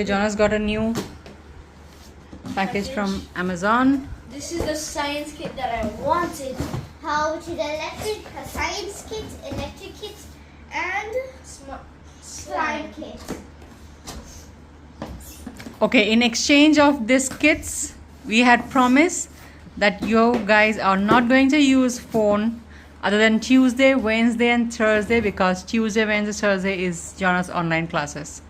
Okay, Jonas got a new package from Amazon. This is the science kit that I wanted. How to the electric, a science kit, electric kit, and slime kit. Okay, in exchange of these kits, we had promised that you guys are not going to use phone other than Tuesday, Wednesday and Thursday, because Tuesday, Wednesday, Thursday is Jonas' online classes.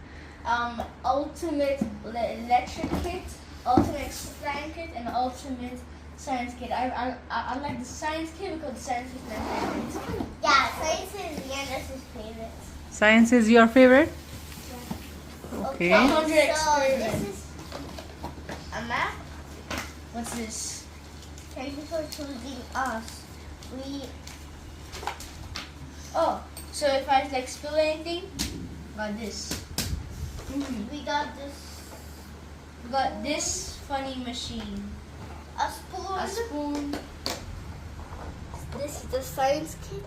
Ultimate electric kit, ultimate slime kit, and ultimate science kit. I like the science kit because the science is my favorite. Yeah, science is Yannis's favorite. Science is your favorite? Okay. 100 So experiments. this is a map. What's this? Thank you for choosing us. Oh, so if I like spill anything, got this. We got this We got this funny machine. a spoon. A spoon. This is the science kit.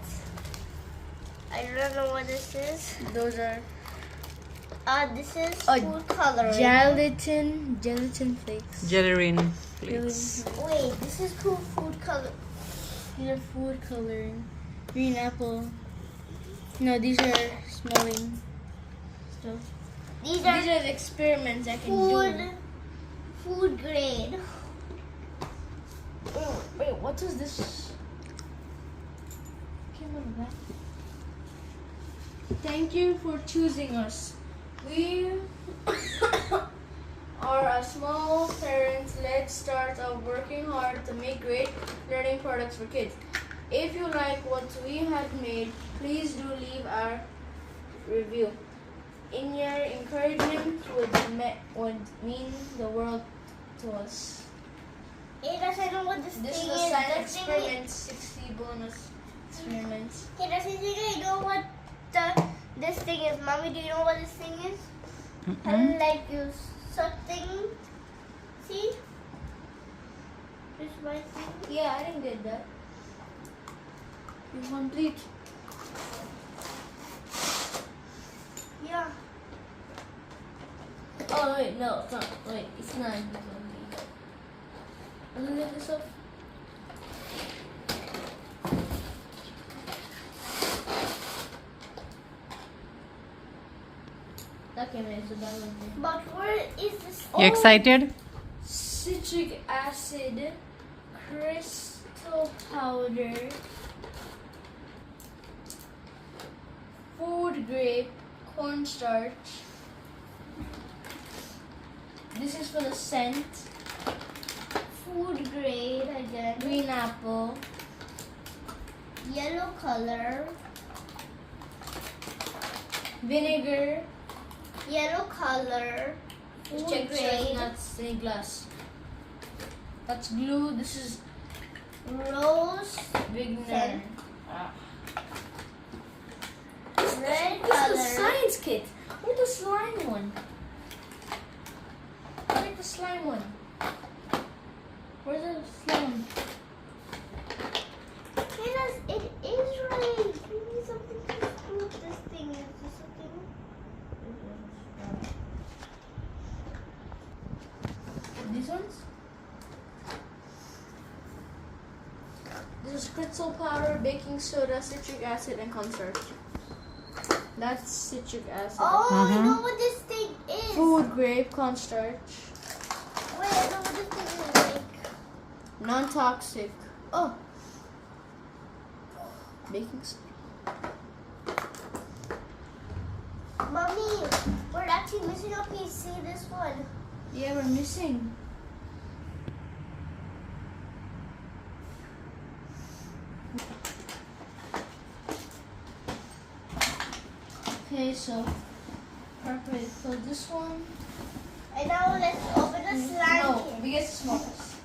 I don't know what this is. Those are This is Oh, food coloring. gelatin flakes. Gelatin plates. Wait, this is cool food color. These are food coloring. Green apple. No, these are smelling stuff. These are These are the experiments I can do. food grade. Wait, what was this? Came out of that. Thank you for choosing us. We are a small parent-led start of working hard to make great learning products for kids. If you like what we have made, please do leave our review. In your encouragement would mean the world to us. Hey, does I know what this This thing is is? the science The thing experiment, 60 bonus experiments. Hey, does I think I know what this thing is? Mommy, do you know what this thing is? Mm-mm. Like you something. See? This is my thing. Yeah, I didn't get that. You complete. Yeah. Oh wait, no, it's not. Wait, it's not. Look at this up. Okay, man, so that was it. But where is this? You excited? Citric acid, crystal powder, food grade cornstarch. This is for the scent. Food grade again. Green apple, Yellow color. vinegar. Yellow color. Food Check so it's grade. not stained glass. That's glue. This is Rose. Bigner. Scent. Red This is color. the science kit. Where's the slime one? Where's the slime one? Where's the slime? Yes, it is right. We need something to prove this thing. Is this something? These ones? This is crystal powder, baking soda, citric acid, and cornstarch. That's citric acid. Oh, I Mhm. know what this thing is. Food grade cornstarch. Wait, I know what this thing is like. Non-toxic. Oh. Baking soda. Mommy, we're actually missing a piece. See this one? Yeah, we're missing. Okay, so perfect. So this one. And now let's open the slime No, kit. we get the smallest.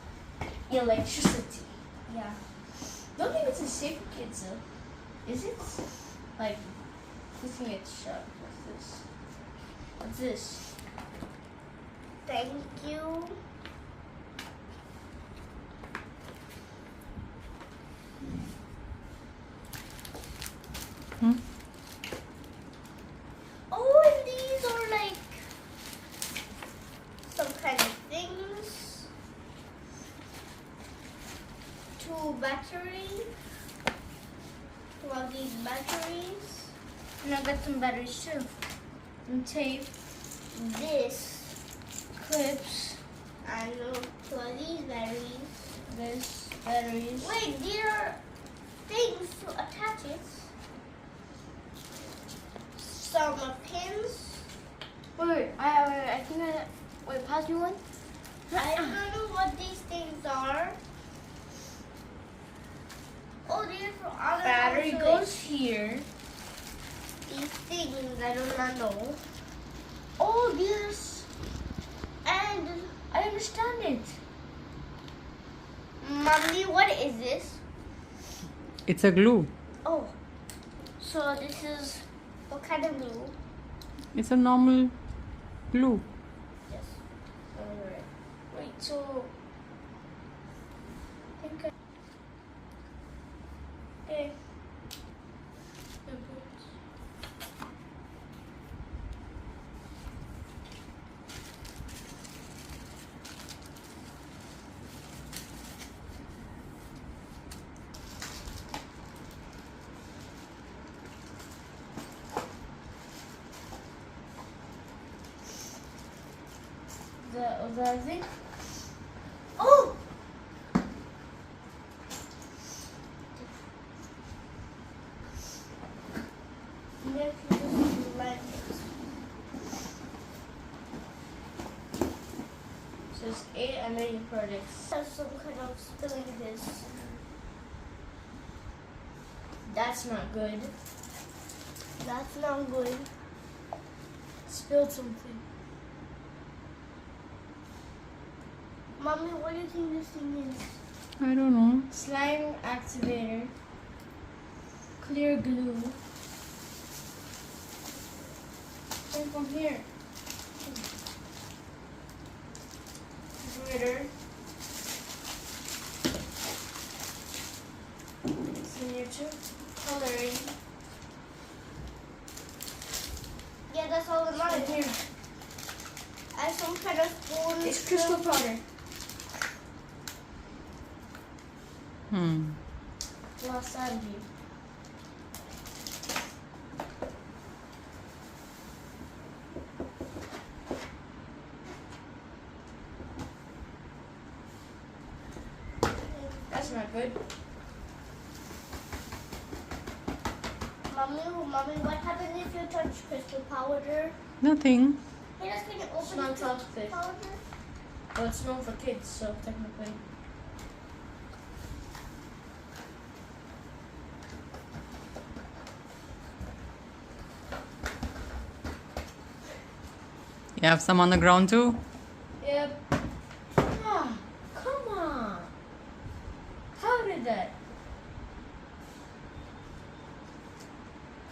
Electricity. Yeah. Don't think it's a safe for kids though. Is it? Like, this can get shut. What's this? What's this? Thank you. Hmm? Oh, and these are like these batteries. And I got some batteries too. And tape, This. clips, And for these batteries. this, batteries. Wait, there are things to attach it. Some pins. Wait, I think wait, pass me one. I don't know what these things are. Oh, they're for other Battery also goes here. these things, I do not know. Oh, this. And I understand it. Mommy, what is this? It's a glue. Oh, so this is what kind of glue? It's a normal glue. Yes. Alright. Wait, so I think okay. The thing. Oh! Maybe just like Says 8 amazing projects. have some kind of spilling this. That's not good. That's not good. Spilled something. Mommy, what do you think this thing is? I don't know. Slime activator. Clear glue. Came from here. Glitter. It's in here too. Coloring. Yeah, that's all in In mine. here. And some kind of spoon. It's crystal powder. Wasabi. That's not good. Mommy, what happens if you touch crystal powder? Nothing. Hey, that's going to It's open not crystal toxic. powder? Well, it's known for kids, so technically. You have some on the ground too? Yep. Ah, come on. How did that?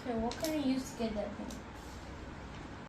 Okay, what can I use to get that thing?